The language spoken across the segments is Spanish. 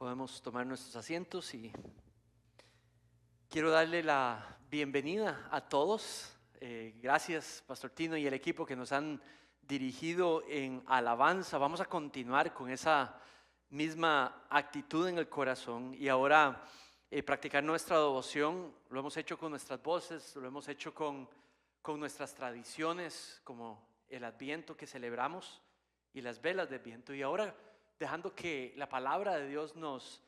Podemos tomar nuestros asientos y quiero darle la bienvenida a todos. Gracias, Pastor Tino y el equipo que nos han dirigido en alabanza. Vamos a continuar con esa misma actitud en el corazón y ahora practicar nuestra devoción. Lo hemos hecho con nuestras voces, lo hemos hecho con nuestras tradiciones, como el Adviento que celebramos y las velas de Adviento. Y ahora dejando que la palabra de Dios nos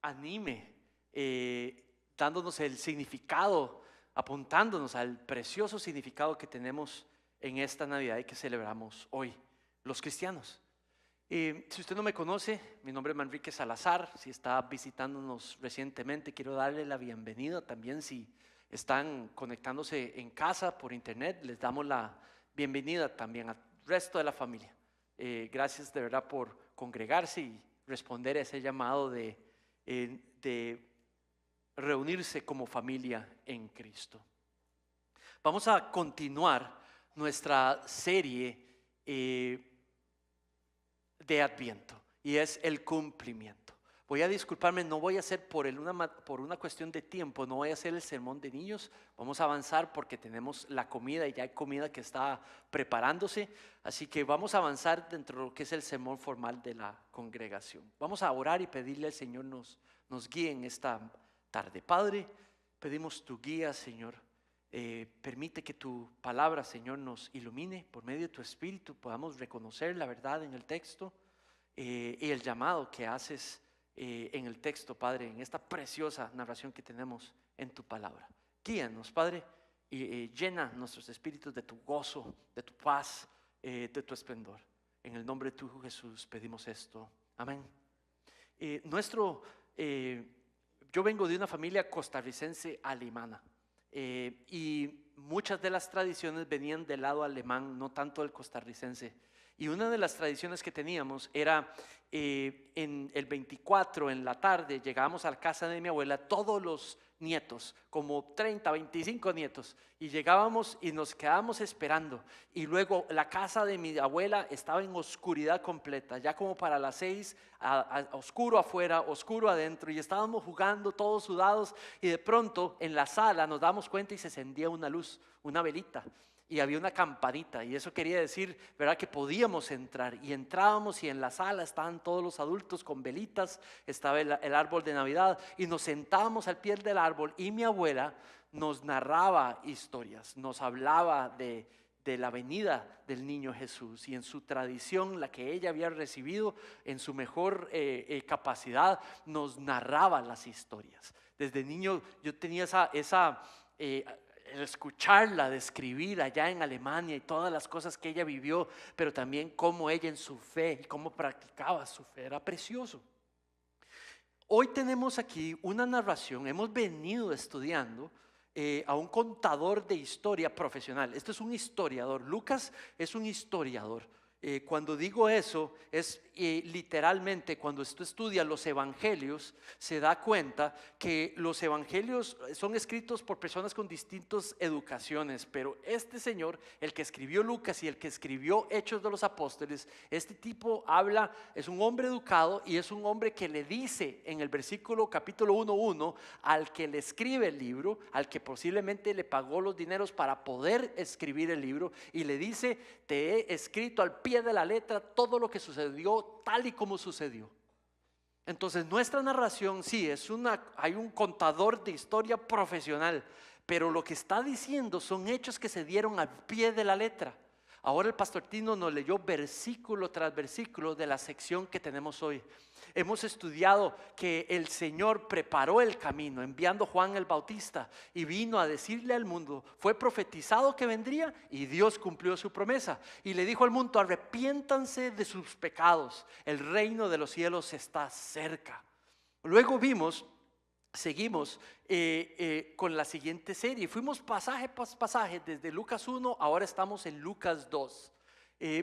anime, dándonos el significado, apuntándonos al precioso significado que tenemos en esta Navidad y que celebramos hoy, los cristianos. Si usted no me conoce, mi nombre es Manrique Salazar. Si está visitándonos recientemente, quiero darle la bienvenida. También si están conectándose en casa por internet, les damos la bienvenida también al resto de la familia. Gracias de verdad por congregarse y responder a ese llamado de reunirse como familia en Cristo. Vamos a continuar nuestra serie de Adviento y es el cumplimiento. Voy a disculparme, no voy a hacer por una cuestión de tiempo, no voy a hacer el sermón de niños. Vamos a avanzar porque tenemos la comida y ya hay comida que está preparándose. Así que vamos a avanzar dentro de lo que es el sermón formal de la congregación. Vamos a orar y pedirle al Señor nos guíe en esta tarde. Padre, pedimos tu guía, Señor. Permite que tu palabra, Señor, nos ilumine por medio de tu Espíritu. Podamos reconocer la verdad en el texto y el llamado que haces en el texto, Padre, en esta preciosa narración que tenemos en tu palabra. Guíanos, Padre, y llena nuestros espíritus de tu gozo, de tu paz, de tu esplendor. En el nombre de tu Hijo Jesús pedimos esto. Amén. Yo vengo de una familia costarricense alemana y muchas de las tradiciones venían del lado alemán, no tanto del costarricense. Y una de las tradiciones que teníamos era en el 24 en la tarde llegábamos a la casa de mi abuela, todos los nietos, como 30, 25 nietos, y llegábamos y nos quedábamos esperando. Y luego la casa de mi abuela estaba en oscuridad completa, ya como para las 6, oscuro afuera, oscuro adentro, y estábamos jugando todos sudados, y de pronto en la sala nos damos cuenta y se encendía una luz, una velita. Y había una campanita y eso quería decir, ¿verdad?, que podíamos entrar. Y entrábamos y en la sala estaban todos los adultos con velitas, estaba el árbol de Navidad y nos sentábamos al pie del árbol y mi abuela nos narraba historias, nos hablaba de la venida del niño Jesús y en su tradición, la que ella había recibido en su mejor capacidad, nos narraba las historias. Desde niño yo tenía el escucharla describir allá en Alemania y todas las cosas que ella vivió, pero también cómo ella en su fe y cómo practicaba su fe, era precioso. Hoy tenemos aquí una narración, hemos venido estudiando a un contador de historia profesional. Este es un historiador, Lucas es un historiador. Cuando digo eso es literalmente cuando usted estudia los evangelios se da cuenta que los evangelios son escritos por personas con distintas educaciones, pero este señor, el que escribió Lucas y el que escribió Hechos de los Apóstoles, este tipo habla, es un hombre educado y es un hombre que le dice en el versículo capítulo 1:1 al que le escribe el libro, al que posiblemente le pagó los dineros para poder escribir el libro, y le dice: te he escrito al pie de la letra todo lo que sucedió tal y como sucedió. Entonces nuestra narración sí hay un contador de historia profesional, pero lo que está diciendo son hechos que se dieron al pie de la letra. Ahora el pastor Tino nos leyó versículo tras versículo de la sección que tenemos hoy. Hemos estudiado que el Señor preparó el camino enviando a Juan el Bautista y vino a decirle al mundo, fue profetizado que vendría y Dios cumplió su promesa y le dijo al mundo: arrepiéntanse de sus pecados, el reino de los cielos está cerca. Luego seguimos con la siguiente serie. Fuimos pasaje por pasaje desde Lucas 1, ahora estamos en Lucas 2.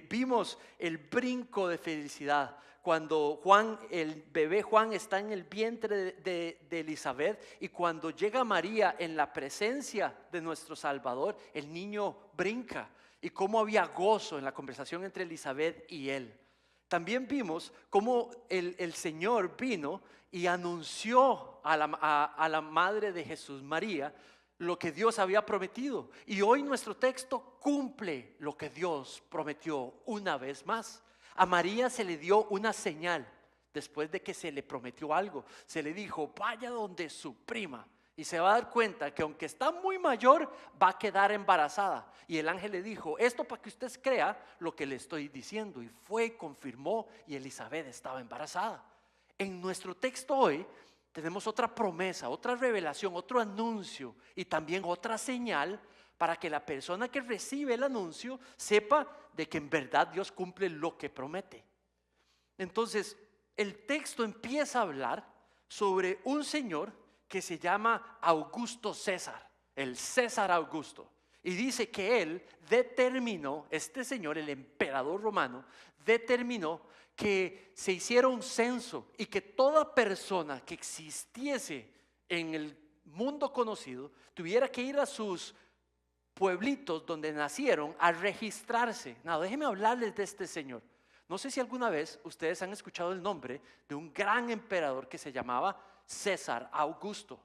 Vimos el brinco de felicidad cuando el bebé Juan está en el vientre de Elizabeth, y cuando llega María en la presencia de nuestro Salvador, el niño brinca, y cómo había gozo en la conversación entre Elizabeth y él. También vimos cómo el Señor vino y anunció a la madre de Jesús, María, lo que Dios había prometido. Y hoy nuestro texto cumple lo que Dios prometió una vez más. A María se le dio una señal después de que se le prometió algo. Se le dijo, vaya donde su prima. Y se va a dar cuenta que aunque está muy mayor, va a quedar embarazada. Y el ángel le dijo, esto para que usted crea lo que le estoy diciendo. Y fue y confirmó, y Elizabeth estaba embarazada. En nuestro texto hoy tenemos otra promesa, otra revelación, otro anuncio y también otra señal para que la persona que recibe el anuncio sepa de que en verdad Dios cumple lo que promete. Entonces, el texto empieza a hablar sobre un señor que se llama Augusto César, el César Augusto. Y dice que él determinó, este señor, el emperador romano, determinó que se hiciera un censo y que toda persona que existiese en el mundo conocido tuviera que ir a sus pueblitos donde nacieron a registrarse. No, déjenme hablarles de este señor. No sé si alguna vez ustedes han escuchado el nombre de un gran emperador que se llamaba César Augusto,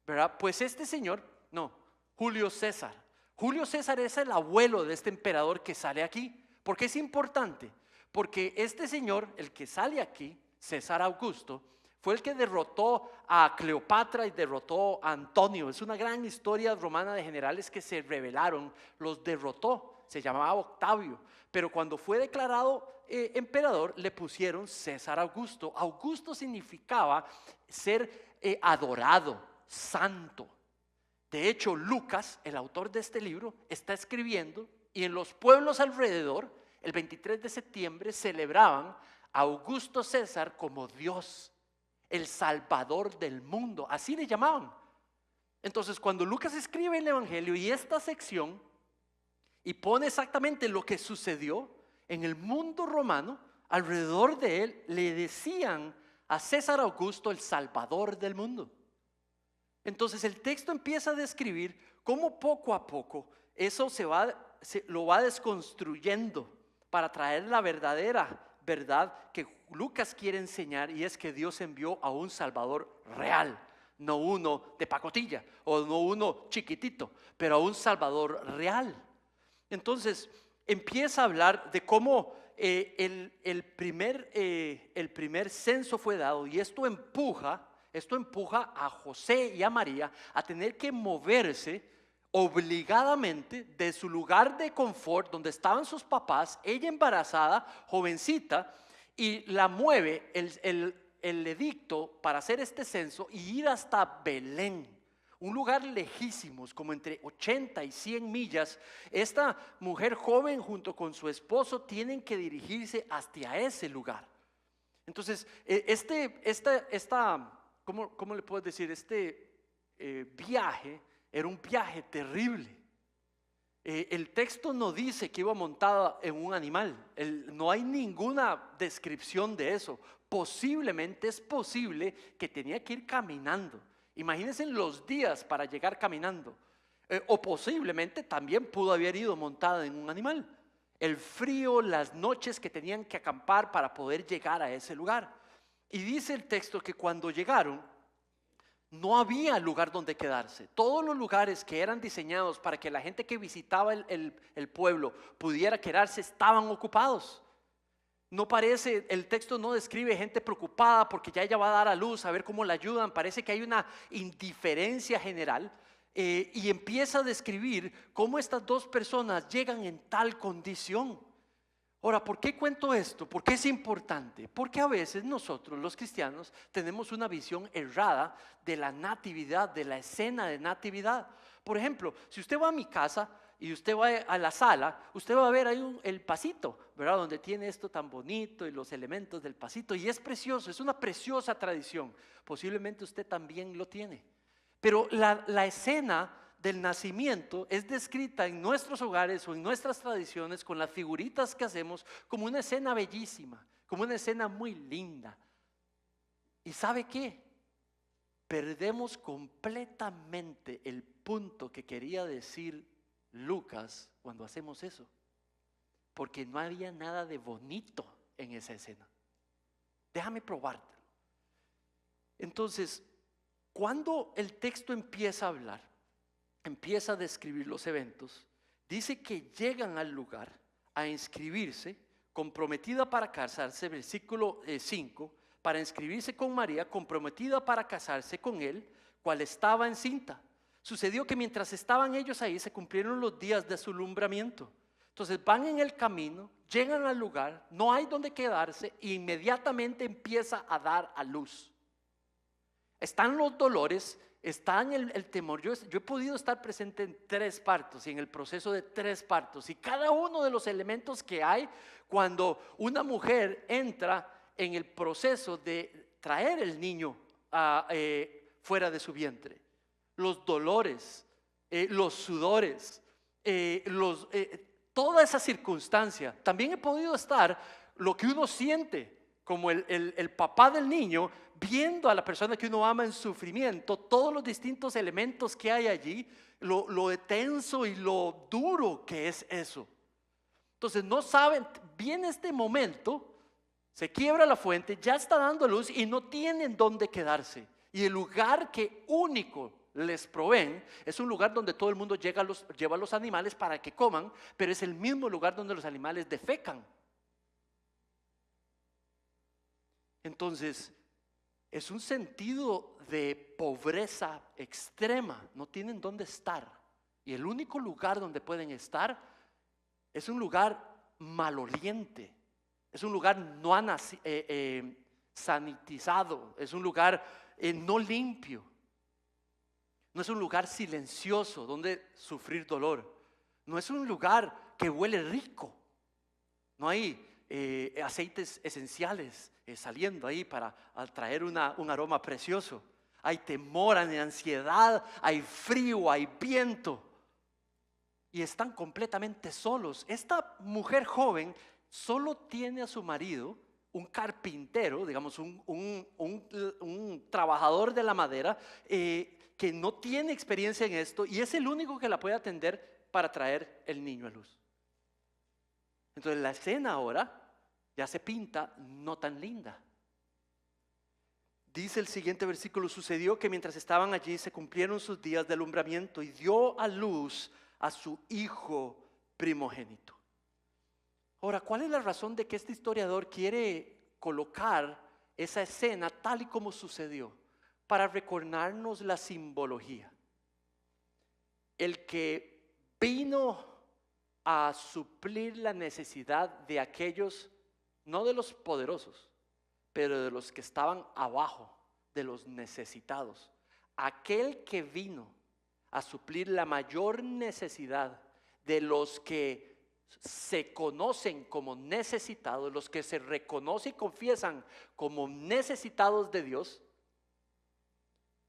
¿verdad? Pues este señor, no, Julio César. Julio César es el abuelo de este emperador que sale aquí. ¿Por qué es importante? Porque este señor, el que sale aquí, César Augusto, fue el que derrotó a Cleopatra y derrotó a Antonio. Es una gran historia romana de generales que se rebelaron, los derrotó. Se llamaba Octavio, pero cuando fue declarado emperador le pusieron César Augusto. Augusto significaba ser adorado, santo. De hecho, Lucas, el autor de este libro, está escribiendo y en los pueblos alrededor, el 23 de septiembre celebraban a Augusto César como Dios, el Salvador del mundo, así le llamaban. Entonces, cuando Lucas escribe el Evangelio y esta sección y pone exactamente lo que sucedió en el mundo romano, alrededor de él le decían a César Augusto el Salvador del mundo. Entonces el texto empieza a describir cómo poco a poco eso lo va desconstruyendo para traer la verdadera verdad que Lucas quiere enseñar, y es que Dios envió a un Salvador real, no uno de pacotilla o no uno chiquitito, pero a un Salvador real. Entonces empieza a hablar de cómo el primer censo fue dado, y esto empuja a José y a María a tener que moverse obligadamente de su lugar de confort donde estaban sus papás, ella embarazada, jovencita, y la mueve el edicto para hacer este censo y ir hasta Belén, un lugar lejísimos, como entre 80 y 100 millas. Esta mujer joven junto con su esposo tienen que dirigirse hacia ese lugar. Entonces, ¿cómo le puedo decir? Viaje era un viaje terrible. El texto no dice que iba montada en un animal. No hay ninguna descripción de eso. Posiblemente es posible que tenía que ir caminando. Imagínense los días para llegar caminando. O posiblemente también pudo haber ido montada en un animal. El frío, las noches que tenían que acampar para poder llegar a ese lugar. Y dice el texto que cuando llegaron, no había lugar donde quedarse. Todos los lugares que eran diseñados para que la gente que visitaba el pueblo pudiera quedarse estaban ocupados. No parece, el texto no describe gente preocupada porque ya ella va a dar a luz, a ver cómo la ayudan. Parece que hay una indiferencia general, y empieza a describir cómo estas dos personas llegan en tal condición. Ahora, ¿por qué cuento esto? ¿Por qué es importante? Porque a veces nosotros los cristianos tenemos una visión errada de la natividad, de la escena de natividad. Por ejemplo, si usted va a mi casa y usted va a la sala, usted va a ver ahí el pasito, ¿verdad? Donde tiene esto tan bonito y los elementos del pasito, y es precioso, es una preciosa tradición. Posiblemente usted también lo tiene. Pero la escena del nacimiento es descrita en nuestros hogares o en nuestras tradiciones con las figuritas que hacemos como una escena bellísima, como una escena muy linda. ¿Y sabe qué? Perdemos completamente el punto que quería decir Lucas cuando hacemos eso, porque no había nada de bonito en esa escena. Déjame probártelo. Entonces, cuando el texto empieza a hablar, empieza a describir los eventos, dice que llegan al lugar a inscribirse, comprometida para casarse, versículo 5, para inscribirse con María, comprometida para casarse con él, cual estaba encinta. Sucedió que mientras estaban ellos ahí, se cumplieron los días de su alumbramiento. Entonces van en el camino, llegan al lugar, no hay donde quedarse e inmediatamente empieza a dar a luz. Están los dolores, está en el temor. Yo he podido estar presente en 3 partos y en el proceso de 3 partos. Y cada uno de los elementos que hay cuando una mujer entra en el proceso de traer el niño fuera de su vientre. Los dolores, los sudores, toda esa circunstancia. También he podido estar lo que uno siente como el papá del niño, viendo a la persona que uno ama en sufrimiento, todos los distintos elementos que hay allí, lo tenso y lo duro que es eso. Entonces no saben, viene este momento, se quiebra la fuente, ya está dando luz y no tienen dónde quedarse. Y el lugar que único les proveen es un lugar donde todo el mundo lleva a los animales para que coman, pero es el mismo lugar donde los animales defecan. Entonces, es un sentido de pobreza extrema, no tienen dónde estar. Y el único lugar donde pueden estar es un lugar maloliente, es un lugar no sanitizado, es un lugar no limpio, no es un lugar silencioso donde sufrir dolor, no es un lugar que huele rico, no hay aceites esenciales saliendo ahí para traer un aroma precioso. Hay temor, hay ansiedad, hay frío, hay viento y están completamente solos. Esta mujer joven solo tiene a su marido, un carpintero, digamos un trabajador de la madera que no tiene experiencia en esto y es el único que la puede atender para traer el niño a luz. Entonces la escena ahora ya se pinta no tan linda. Dice el siguiente versículo: sucedió que mientras estaban allí se cumplieron sus días de alumbramiento y dio a luz a su hijo primogénito. Ahora, ¿cuál es la razón de que este historiador quiere colocar esa escena tal y como sucedió? Para recordarnos la simbología. El que vino a suplir la necesidad de aquellos, no de los poderosos, pero de los que estaban abajo, de los necesitados. Aquel que vino a suplir la mayor necesidad de los que se conocen como necesitados, los que se reconocen y confiesan como necesitados de Dios,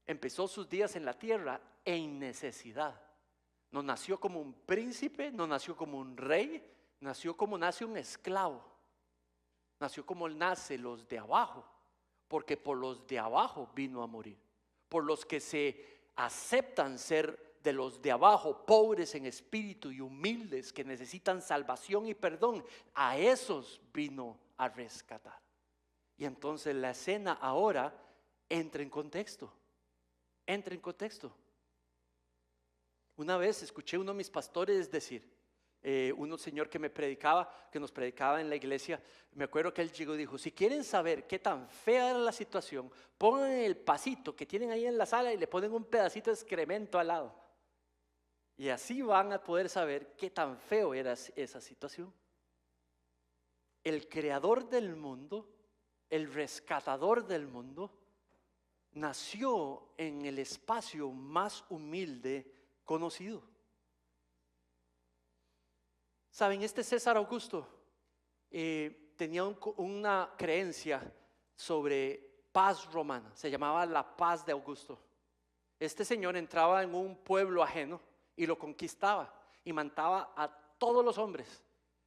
empezó sus días en la tierra en necesidad. No nació como un príncipe, no nació como un rey, nació como nace un esclavo. Nació como nace los de abajo, porque por los de abajo vino a morir. Por los que se aceptan ser de los de abajo, pobres en espíritu y humildes, que necesitan salvación y perdón, a esos vino a rescatar. Y entonces la escena ahora entra en contexto. Entra en contexto. Una vez escuché a uno de mis pastores decir, un señor que nos predicaba en la iglesia, me acuerdo que él llegó y dijo: si quieren saber qué tan fea era la situación, pongan el pasito que tienen ahí en la sala y le ponen un pedacito de excremento al lado. Y así van a poder saber qué tan feo era esa situación. El creador del mundo, el rescatador del mundo, nació en el espacio más humilde conocido. Saben, este César Augusto tenía una creencia sobre paz romana, se llamaba la paz de Augusto. Este señor entraba en un pueblo ajeno y lo conquistaba y mataba a todos los hombres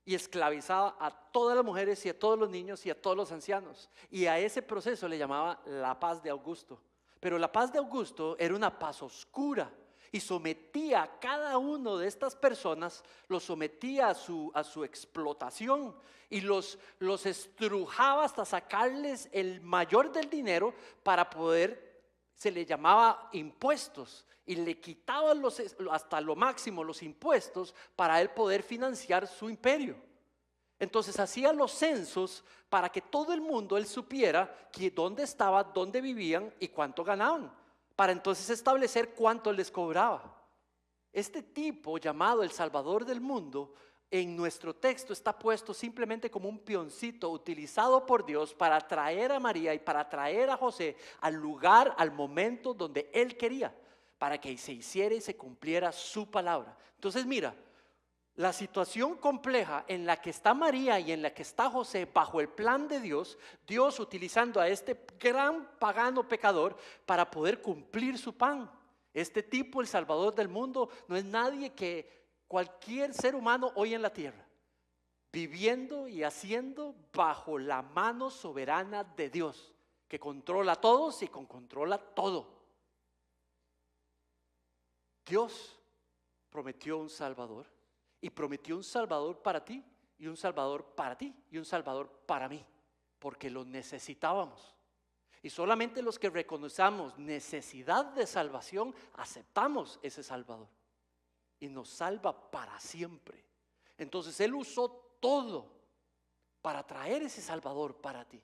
y esclavizaba a todas las mujeres y a todos los niños y a todos los ancianos, y a ese proceso le llamaba la paz de Augusto. Pero la paz de Augusto era una paz oscura y sometía a cada uno de estas personas, los sometía a su explotación y los estrujaba hasta sacarles el mayor del dinero para poder, se le llamaba impuestos, y le quitaban hasta lo máximo los impuestos para él poder financiar su imperio. Entonces hacía los censos para que todo el mundo él supiera dónde estaba, dónde vivían y cuánto ganaban, para entonces establecer cuánto les cobraba. Este tipo llamado el Salvador del mundo en nuestro texto está puesto simplemente como un peoncito utilizado por Dios para traer a María y para traer a José al lugar, al momento donde él quería, para que se hiciera y se cumpliera su palabra. Entonces mira, la situación compleja en la que está María y en la que está José bajo el plan de Dios, Dios utilizando a este gran pagano pecador para poder cumplir su plan. Este tipo, el Salvador del mundo, no es nadie que cualquier ser humano hoy en la tierra, viviendo y haciendo bajo la mano soberana de Dios, que controla a todos y controla todo. Dios prometió un Salvador. Y prometió un Salvador para ti, y un Salvador para ti, y un Salvador para mí, porque lo necesitábamos. Y solamente los que reconozcamos necesidad de salvación, aceptamos ese Salvador. Y nos salva para siempre. Entonces Él usó todo para traer ese Salvador para ti.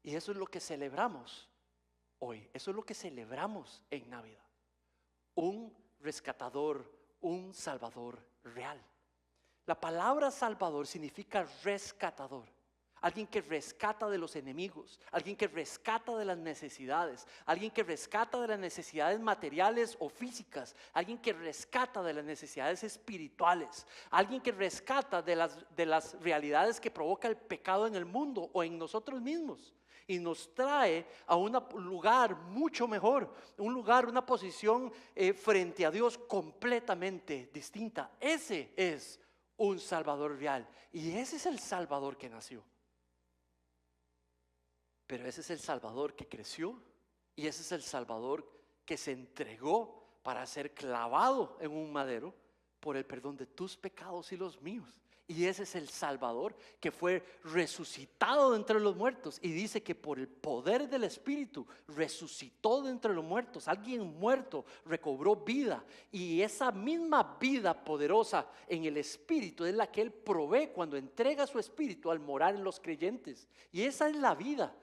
Y eso es lo que celebramos hoy. Eso es lo que celebramos en Navidad. Un rescatador, un Salvador real. La palabra Salvador significa rescatador, alguien que rescata de los enemigos, alguien que rescata de las necesidades, alguien que rescata de las necesidades materiales o físicas, alguien que rescata de las necesidades espirituales, alguien que rescata de las realidades que provoca el pecado en el mundo o en nosotros mismos. Y nos trae a un lugar mucho mejor, un lugar, una posición frente a Dios completamente distinta. Ese es un Salvador real, y ese es el Salvador que nació. Pero ese es el Salvador que creció, y ese es el Salvador que se entregó para ser clavado en un madero por el perdón de tus pecados y los míos. Y ese es el Salvador que fue resucitado de entre los muertos, y dice que por el poder del Espíritu resucitó de entre los muertos. Alguien muerto recobró vida, y esa misma vida poderosa en el Espíritu es la que Él provee cuando entrega su Espíritu al morar en los creyentes. Y esa es la vida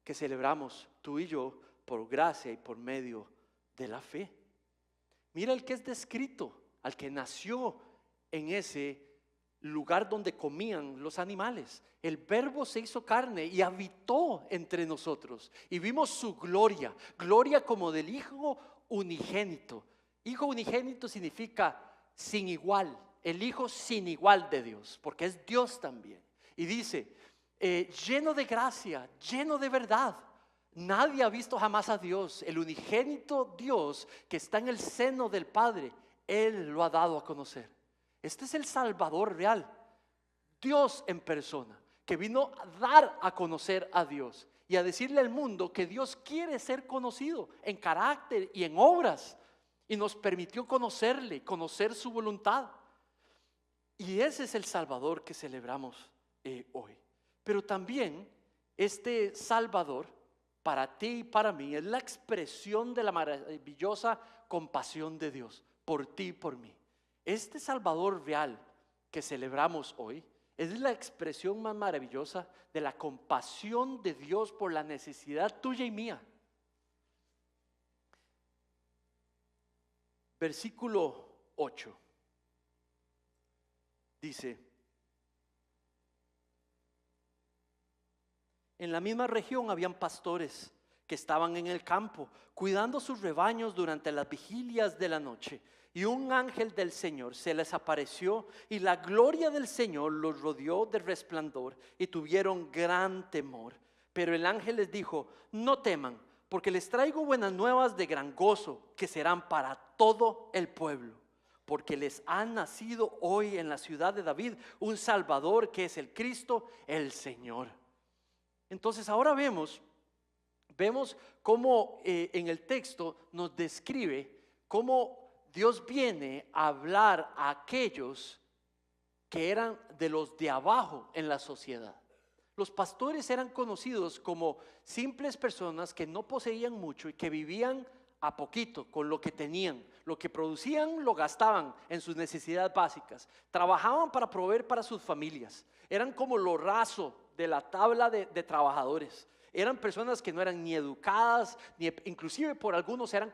que celebramos tú y yo por gracia y por medio de la fe. Mira el que es descrito, al que nació en ese lugar donde comían los animales. El Verbo se hizo carne y habitó entre nosotros, y vimos su gloria, gloria como del Hijo unigénito. Hijo unigénito significa sin igual, el Hijo sin igual de Dios, porque es Dios también. Y dice, lleno de gracia, lleno de verdad. Nadie ha visto jamás a Dios. El unigénito Dios que está en el seno del Padre, Él lo ha dado a conocer. Este es el Salvador real, Dios en persona, que vino a dar a conocer a Dios y a decirle al mundo que Dios quiere ser conocido en carácter y en obras, y nos permitió conocerle, conocer su voluntad. Y ese es el Salvador que celebramos hoy. Pero también este Salvador, para ti y para mí, es la expresión de la maravillosa compasión de Dios por ti y por mí. Este Salvador real que celebramos hoy es la expresión más maravillosa de la compasión de Dios por la necesidad tuya y mía. Versículo 8 dice: en la misma región habían pastores que estaban en el campo, cuidando sus rebaños durante las vigilias de la noche. Y un ángel del Señor se les apareció, y la gloria del Señor los rodeó de resplandor, y tuvieron gran temor. Pero el ángel les dijo: no teman, porque les traigo buenas nuevas de gran gozo, que serán para todo el pueblo. Porque les ha nacido hoy en la ciudad de David un Salvador, que es el Cristo, el Señor. Entonces ahora vemos cómo en el texto nos describe cómo Dios viene a hablar a aquellos que eran de los de abajo en la sociedad. Los pastores eran conocidos como simples personas que no poseían mucho y que vivían a poquito con lo que tenían. Lo que producían lo gastaban en sus necesidades básicas. Trabajaban para proveer para sus familias. Eran como lo raso de la tabla de trabajadores. Eran personas que no eran ni educadas, ni inclusive por algunos eran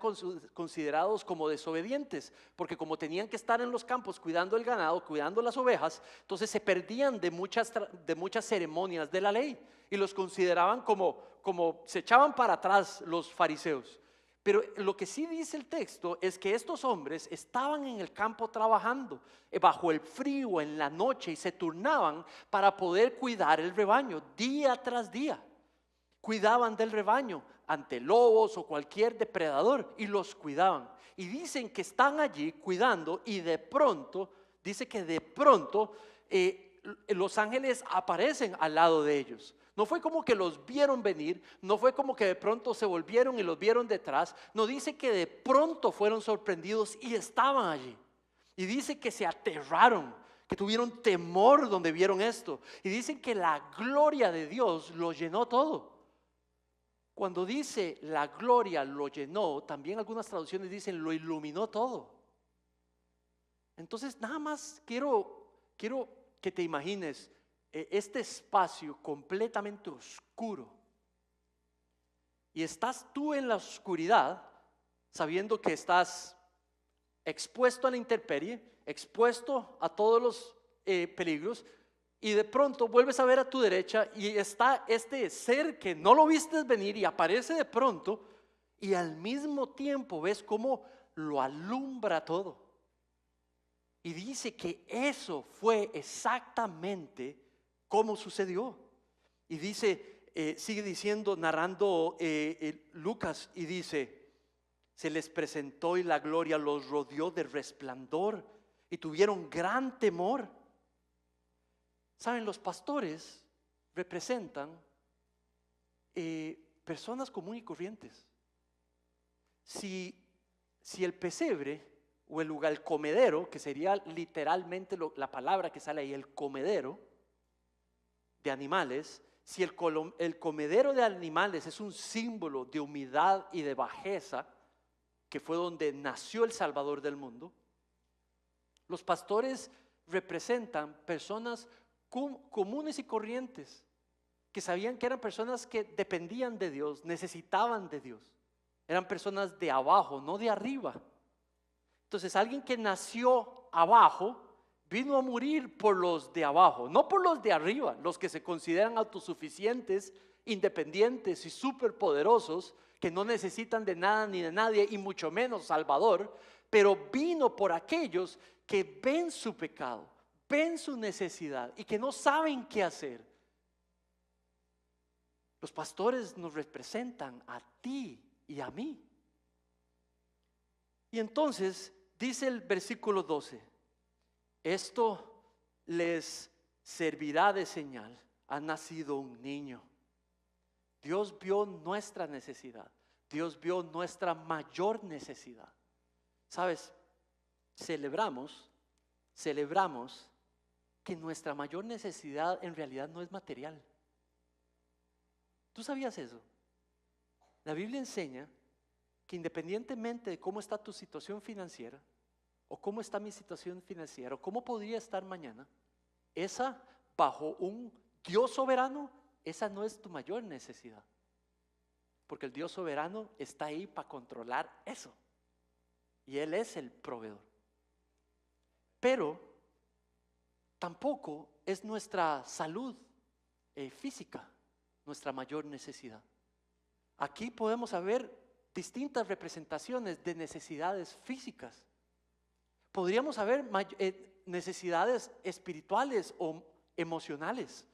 considerados como desobedientes, porque como tenían que estar en los campos cuidando el ganado, cuidando las ovejas, entonces se perdían de muchas ceremonias de la ley y los consideraban como se echaban para atrás los fariseos. Pero lo que sí dice el texto es que estos hombres estaban en el campo trabajando bajo el frío en la noche y se turnaban para poder cuidar el rebaño día tras día. Cuidaban del rebaño ante lobos o cualquier depredador y los cuidaban. Y dicen que están allí cuidando y de pronto, dice que de pronto los ángeles aparecen al lado de ellos. No fue como que los vieron venir, no fue como que de pronto se volvieron y los vieron detrás. No, dice que de pronto fueron sorprendidos y estaban allí. Y dice que se aterraron, que tuvieron temor donde vieron esto. Y dicen que la gloria de Dios lo llenó todo. Cuando dice la gloria lo llenó, también algunas traducciones dicen lo iluminó todo. Entonces nada más quiero que te imagines este espacio completamente oscuro. Y estás tú en la oscuridad sabiendo que estás expuesto a la intemperie, expuesto a todos los peligros. Y de pronto vuelves a ver a tu derecha y está este ser que no lo viste venir y aparece de pronto y al mismo tiempo ves cómo lo alumbra todo. Y dice que eso fue exactamente como sucedió. Y dice, sigue diciendo, narrando Lucas y dice, se les presentó y la gloria los rodeó de resplandor y tuvieron gran temor. Saben, los pastores representan personas comunes y corrientes. Si el pesebre o el lugar, el comedero, que sería literalmente la palabra que sale ahí, el comedero de animales, si el comedero de animales es un símbolo de humildad y de bajeza, que fue donde nació el Salvador del mundo, los pastores representan personas comunes y corrientes, que sabían que eran personas que dependían de Dios, necesitaban de Dios. Eran personas de abajo, no de arriba. Entonces alguien que nació abajo vino a morir por los de abajo, no por los de arriba, los que se consideran autosuficientes, independientes y superpoderosos, que no necesitan de nada ni de nadie y mucho menos Salvador, pero vino por aquellos que ven su pecado, ven su necesidad y que no saben qué hacer. Los pastores nos representan a ti y a mí. Y entonces dice el versículo 12, esto les servirá de señal, ha nacido un niño. Dios vio nuestra necesidad, Dios vio nuestra mayor necesidad. ¿Sabes? Celebramos que nuestra mayor necesidad en realidad no es material. ¿Tú sabías eso? La Biblia enseña que independientemente de cómo está tu situación financiera, o cómo está mi situación financiera, o cómo podría estar mañana, esa bajo un Dios soberano, esa no es tu mayor necesidad. Porque el Dios soberano está ahí para controlar eso. Y Él es el proveedor. Pero tampoco es nuestra salud física nuestra mayor necesidad. Aquí podemos ver distintas representaciones de necesidades físicas. Podríamos haber necesidades espirituales o emocionales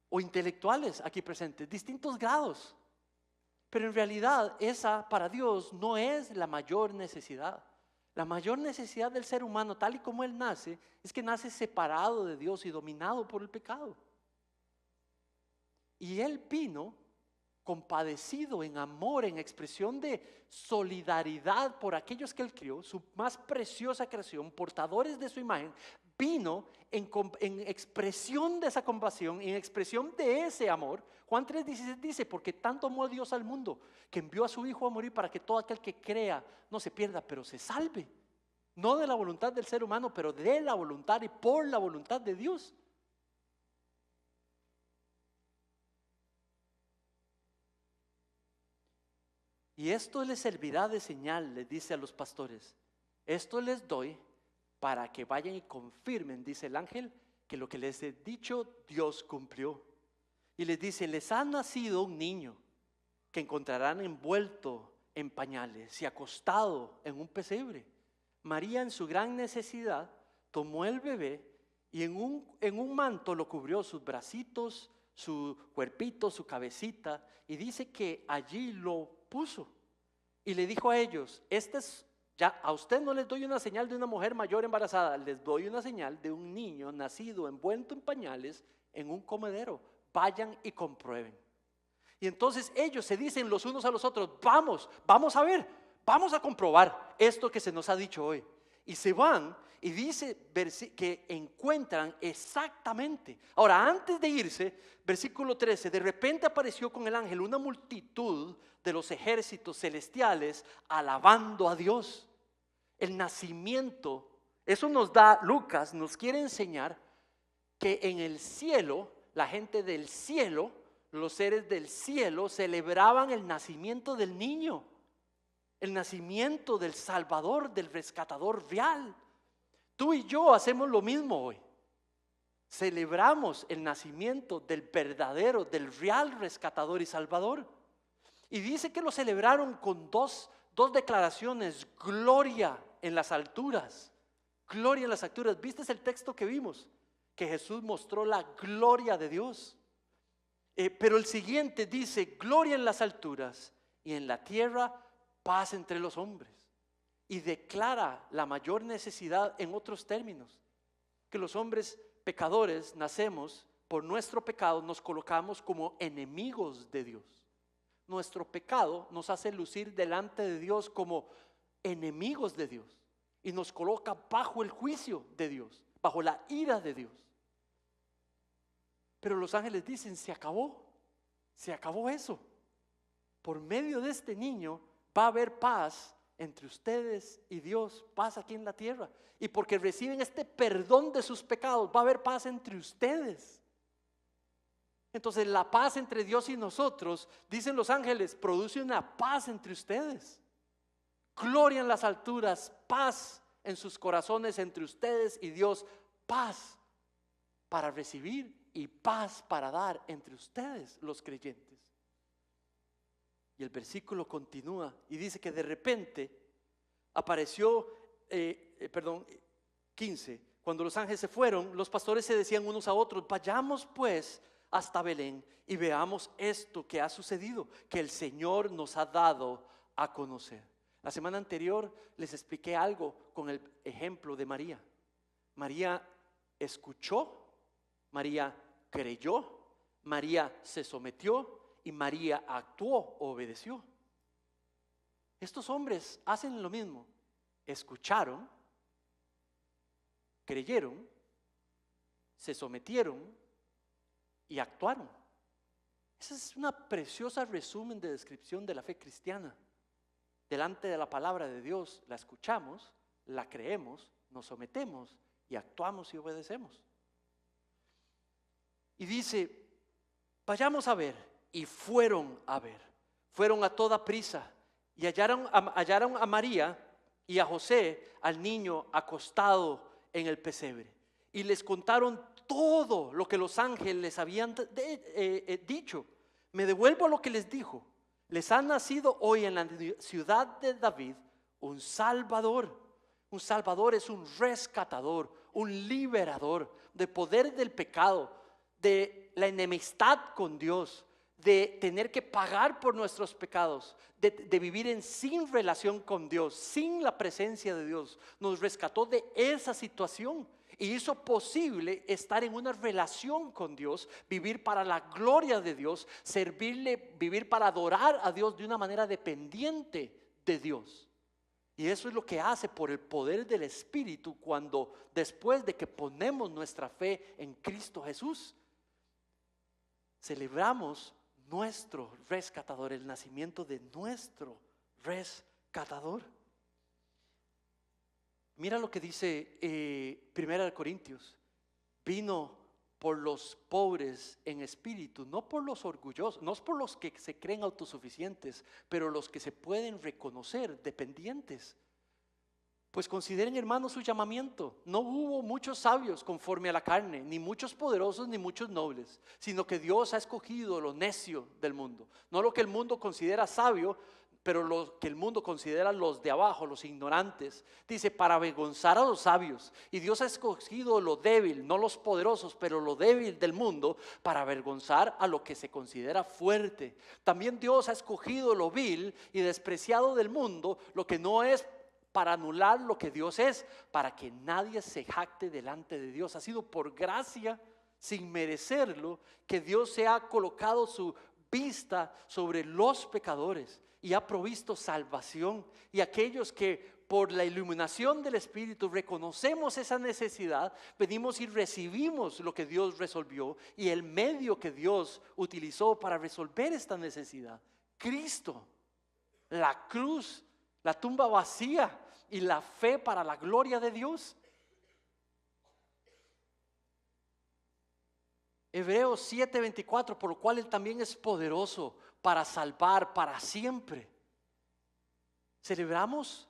o intelectuales aquí presentes, distintos grados. Pero en realidad esa para Dios no es la mayor necesidad. La mayor necesidad del ser humano, tal y como él nace, es que nace separado de Dios y dominado por el pecado. Y él vino compadecido, en amor, en expresión de solidaridad por aquellos que Él crió, su más preciosa creación, portadores de su imagen, vino en expresión de esa compasión, en expresión de ese amor. Juan 3:16 dice, porque tanto amó Dios al mundo, que envió a su Hijo a morir para que todo aquel que crea no se pierda, pero se salve. No de la voluntad del ser humano, pero de la voluntad y por la voluntad de Dios. Y esto les servirá de señal, les dice a los pastores. Esto les doy para que vayan y confirmen, dice el ángel, que lo que les he dicho Dios cumplió. Y les dice, les ha nacido un niño que encontrarán envuelto en pañales y acostado en un pesebre. María, en su gran necesidad, tomó el bebé y en un manto lo cubrió, sus bracitos, su cuerpito, su cabecita, y dice que allí lo puso. Y le dijo a ellos, ya a usted no les doy una señal de una mujer mayor embarazada, les doy una señal de un niño nacido envuelto en pañales en un comedero. Vayan y comprueben. Y entonces ellos se dicen los unos a los otros, vamos a ver, vamos a comprobar esto que se nos ha dicho hoy. Y se van y dice que encuentran exactamente. Ahora, antes de irse, versículo 13, de repente apareció con el ángel una multitud de los ejércitos celestiales alabando a Dios. El nacimiento, eso nos da Lucas, nos quiere enseñar que en el cielo, la gente del cielo, los seres del cielo celebraban el nacimiento del niño, el nacimiento del Salvador, del rescatador real. Tú y yo hacemos lo mismo hoy. Celebramos el nacimiento del verdadero, del real rescatador y salvador. Y dice que lo celebraron con dos declaraciones: gloria en las alturas, gloria en las alturas. ¿Viste el texto que vimos? Que Jesús mostró la gloria de Dios. Pero el siguiente dice, gloria en las alturas y en la tierra paz entre los hombres. Y declara la mayor necesidad, en otros términos, que los hombres pecadores nacemos, por nuestro pecado nos colocamos como enemigos de Dios. Nuestro pecado nos hace lucir delante de Dios como enemigos de Dios y nos coloca bajo el juicio de Dios, bajo la ira de Dios. Pero los ángeles dicen, se acabó eso. Por medio de este niño va a haber paz entre ustedes y Dios, paz aquí en la tierra. Y porque reciben este perdón de sus pecados, va a haber paz entre ustedes. Entonces la paz entre Dios y nosotros, dicen los ángeles, produce una paz entre ustedes. Gloria en las alturas, paz en sus corazones entre ustedes y Dios, paz para recibir y paz para dar entre ustedes los creyentes. Y el versículo continúa y dice que de repente apareció, 15, cuando los ángeles se fueron, los pastores se decían unos a otros, vayamos pues hasta Belén y veamos esto que ha sucedido, que el Señor nos ha dado a conocer. La semana anterior les expliqué algo con el ejemplo de María. María escuchó, María creyó, María se sometió y María actuó, obedeció. Estos hombres hacen lo mismo. Escucharon, creyeron, se sometieron y actuaron. Esa es una preciosa resumen de descripción de la fe cristiana. Delante de la palabra de Dios la escuchamos, la creemos, nos sometemos y actuamos y obedecemos. Y dice, vayamos a ver. Y fueron a ver, fueron a toda prisa y hallaron a María y a José, al niño acostado en el pesebre. Y les contaron todo lo que los ángeles les habían dicho. Me devuelvo a lo que les dijo. Les ha nacido hoy en la ciudad de David un Salvador. Un Salvador es un rescatador, un liberador del poder del pecado, de la enemistad con Dios, de tener que pagar por nuestros pecados, de vivir sin relación con Dios, sin la presencia de Dios. Nos rescató de esa situación y hizo posible estar en una relación con Dios, vivir para la gloria de Dios, servirle, vivir para adorar a Dios de una manera dependiente de Dios. Y eso es lo que hace por el poder del Espíritu cuando después de que ponemos nuestra fe en Cristo Jesús, celebramos nuestro rescatador, el nacimiento de nuestro rescatador. Mira lo que dice Primera de Corintios: vino por los pobres en espíritu, no por los orgullosos, no es por los que se creen autosuficientes, pero los que se pueden reconocer dependientes. Pues consideren, hermanos, su llamamiento. No hubo muchos sabios conforme a la carne, ni muchos poderosos, ni muchos nobles, sino que Dios ha escogido lo necio del mundo, no lo que el mundo considera sabio, pero lo que el mundo considera los de abajo, los ignorantes. Dice, para avergonzar a los sabios. Y Dios ha escogido lo débil, no los poderosos, pero lo débil del mundo, para avergonzar a lo que se considera fuerte. También Dios ha escogido lo vil y despreciado del mundo, lo que no es, para anular lo que Dios es, para que nadie se jacte delante de Dios. Ha sido por gracia, sin merecerlo, que Dios se ha colocado su vista sobre los pecadores y ha provisto salvación. Y aquellos que por la iluminación del Espíritu reconocemos esa necesidad, venimos y recibimos lo que Dios resolvió y el medio que Dios utilizó para resolver esta necesidad: Cristo, la cruz, la tumba vacía y la fe para la gloria de Dios. Hebreos 7:24, por lo cual Él también es poderoso para salvar para siempre. Celebramos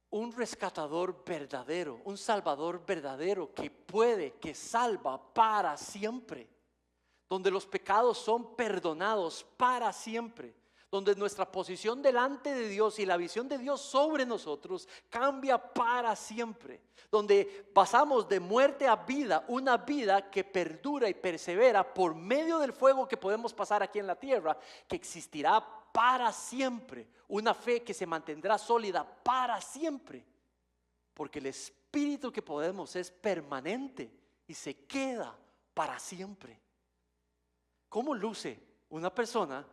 un rescatador verdadero, un salvador verdadero que puede, que salva para siempre, donde los pecados son perdonados para siempre, donde nuestra posición delante de Dios y la visión de Dios sobre nosotros cambia para siempre, donde pasamos de muerte a vida, una vida que perdura y persevera por medio del fuego que podemos pasar aquí en la tierra, que existirá para siempre, una fe que se mantendrá sólida para siempre, porque el espíritu que podemos es permanente y se queda para siempre. ¿Cómo luce una persona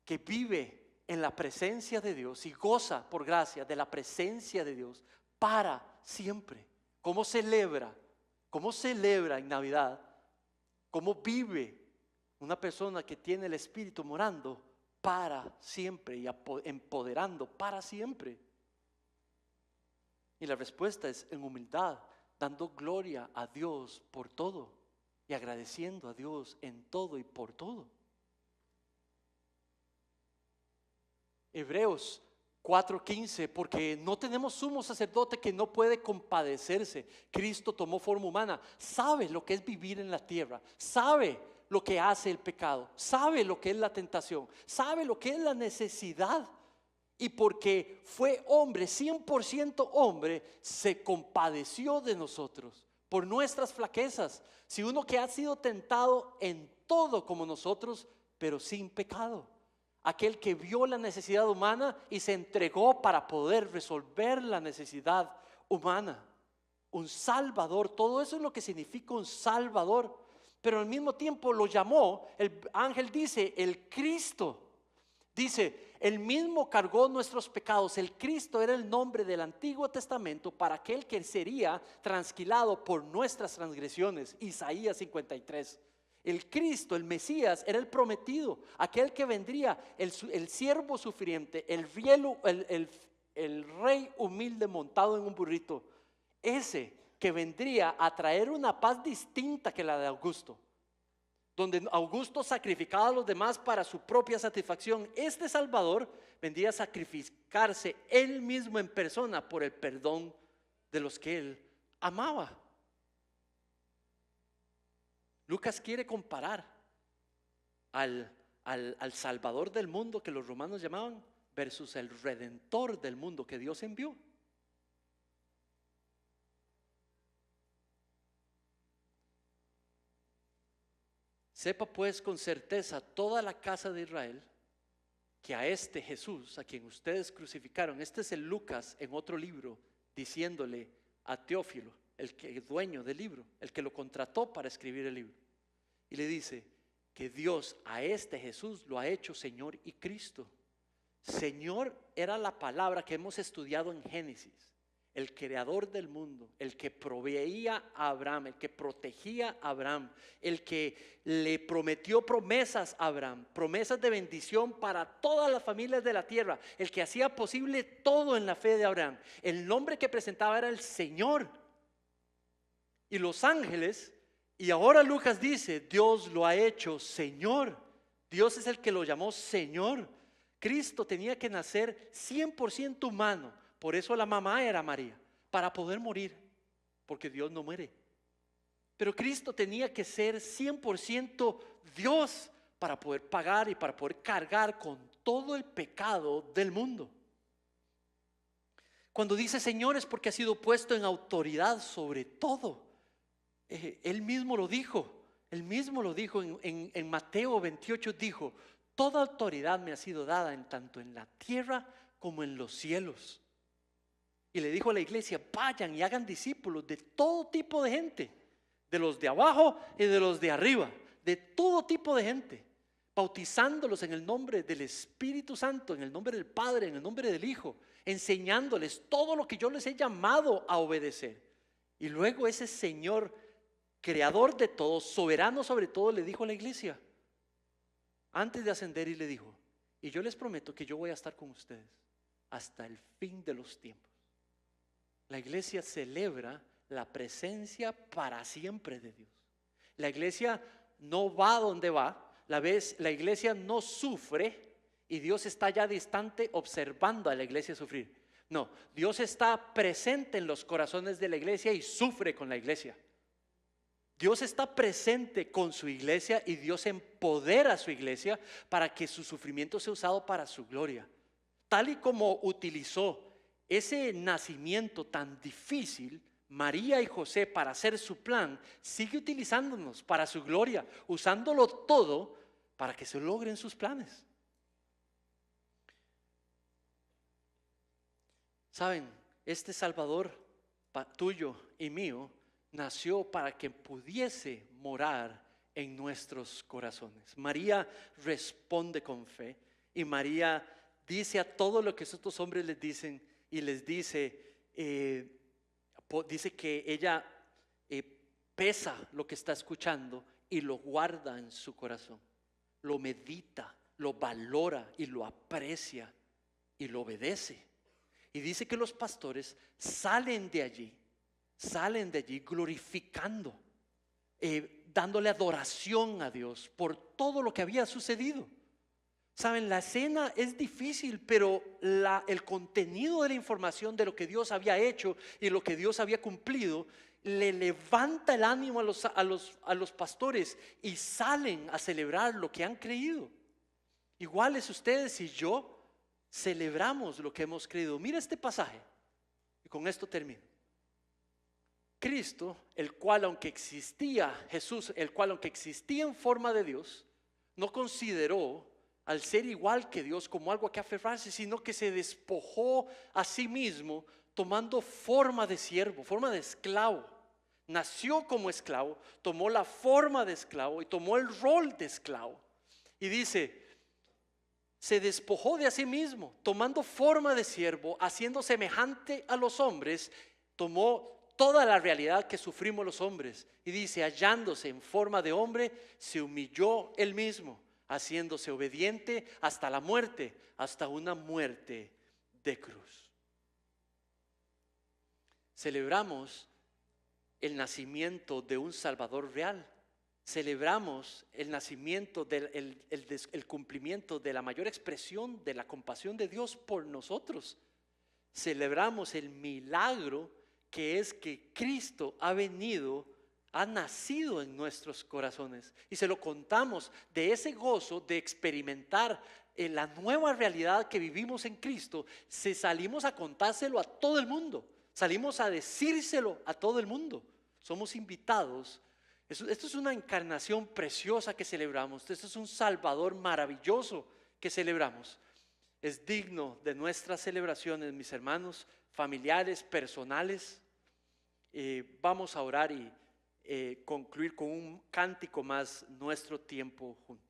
que vive en la presencia de Dios y goza por gracia de la presencia de Dios para siempre? ¿Cómo celebra? ¿Cómo celebra en Navidad? ¿Cómo vive una persona que tiene el Espíritu morando para siempre y empoderando para siempre? Y la respuesta es en humildad, dando gloria a Dios por todo y agradeciendo a Dios en todo y por todo. Hebreos 4:15, porque no tenemos sumo sacerdote que no puede compadecerse. Cristo tomó forma humana, sabe lo que es vivir en la tierra, sabe lo que hace el pecado, sabe lo que es la tentación, sabe lo que es la necesidad. Y porque fue hombre, 100% hombre, se compadeció de nosotros por nuestras flaquezas. Si uno que ha sido tentado en todo como nosotros, pero sin pecado. Aquel que vio la necesidad humana y se entregó para poder resolver la necesidad humana. Un salvador, todo eso es lo que significa un salvador. Pero al mismo tiempo lo llamó, el ángel dice, el Cristo. Dice, el mismo cargó nuestros pecados. El Cristo era el nombre del Antiguo Testamento para aquel que sería trasquilado por nuestras transgresiones. Isaías 53. El Cristo, el Mesías, era el prometido, aquel que vendría, el siervo sufriente, el rey humilde montado en un burrito, ese que vendría a traer una paz distinta que la de Augusto, donde Augusto sacrificaba a los demás para su propia satisfacción. Este Salvador vendría a sacrificarse él mismo en persona por el perdón de los que él amaba. Lucas quiere comparar al Salvador del mundo que los romanos llamaban versus el Redentor del mundo que Dios envió. Sepa pues con certeza toda la casa de Israel que a este Jesús, a quien ustedes crucificaron, este es el Lucas en otro libro diciéndole a Teófilo, el dueño del libro, el que lo contrató para escribir el libro. Y le dice que Dios a este Jesús lo ha hecho Señor y Cristo. Señor era la palabra que hemos estudiado en Génesis. El creador del mundo, el que proveía a Abraham, el que protegía a Abraham, el que le prometió promesas a Abraham, promesas de bendición para todas las familias de la tierra, el que hacía posible todo en la fe de Abraham. El nombre que presentaba era el Señor. Y los ángeles, y ahora Lucas dice, Dios lo ha hecho Señor. Dios es el que lo llamó Señor. Cristo tenía que nacer 100% humano. Por eso la mamá era María, para poder morir, porque Dios no muere. Pero Cristo tenía que ser 100% Dios para poder pagar y para poder cargar con todo el pecado del mundo. Cuando dice Señor es porque ha sido puesto en autoridad sobre todo. Él mismo lo dijo. Él mismo lo dijo en Mateo 28, dijo: toda autoridad me ha sido dada tanto en la tierra como en los cielos. Y le dijo a la iglesia: vayan y hagan discípulos de todo tipo de gente, de los de abajo y de los de arriba, de todo tipo de gente, bautizándolos en el nombre del Espíritu Santo, en el nombre del Padre, en el nombre del Hijo, enseñándoles todo lo que yo les he llamado a obedecer. Y luego ese Señor, creador de todo, soberano sobre todo, le dijo a la iglesia, antes de ascender, y le dijo: y yo les prometo que yo voy a estar con ustedes hasta el fin de los tiempos. La iglesia celebra la presencia para siempre de Dios. La iglesia no va donde va. La iglesia no sufre y Dios está ya distante observando a la iglesia sufrir. No, Dios está presente en los corazones de la iglesia y sufre con la iglesia. Dios está presente con su iglesia y Dios empodera a su iglesia para que su sufrimiento sea usado para su gloria. Tal y como utilizó ese nacimiento tan difícil María y José para hacer su plan, sigue utilizándonos para su gloria, usándolo todo para que se logren sus planes. Saben, este Salvador tuyo y mío nació para que pudiese morar en nuestros corazones. María responde con fe y María dice a todo lo que estos hombres les dicen, y les dice, dice que ella pesa lo que está escuchando y lo guarda en su corazón, lo medita, lo valora y lo aprecia y lo obedece. Y dice que los pastores salen de allí glorificando, dándole adoración a Dios por todo lo que había sucedido. Saben, la escena es difícil, pero el contenido de la información de lo que Dios había hecho y lo que Dios había cumplido le levanta el ánimo a los pastores y salen a celebrar lo que han creído. Iguales ustedes y yo celebramos lo que hemos creído. Mira este pasaje y con esto termino. Cristo, Jesús, el cual aunque existía en forma de Dios, no consideró al ser igual que Dios como algo a que aferrarse, sino que se despojó a sí mismo, tomando forma de siervo, forma de esclavo. Nació como esclavo, tomó la forma de esclavo y tomó el rol de esclavo. Y dice, se despojó de sí mismo, tomando forma de siervo, haciendo semejante a los hombres, tomó toda la realidad que sufrimos los hombres. Y dice, hallándose en forma de hombre, se humilló él mismo, haciéndose obediente hasta la muerte, hasta una muerte de cruz. Celebramos el nacimiento de un Salvador real. Celebramos el nacimiento, el cumplimiento de la mayor expresión de la compasión de Dios por nosotros. Celebramos el milagro que es que Cristo ha nacido en nuestros corazones, y se lo contamos de ese gozo de experimentar la nueva realidad que vivimos en Cristo. Salimos a contárselo a todo el mundo, salimos a decírselo a todo el mundo. Somos invitados. Esto es una encarnación preciosa que celebramos. Esto es un Salvador maravilloso que celebramos. Es digno de nuestras celebraciones, mis hermanos, familiares, personales. Vamos a orar y concluir con un cántico más, nuestro tiempo juntos.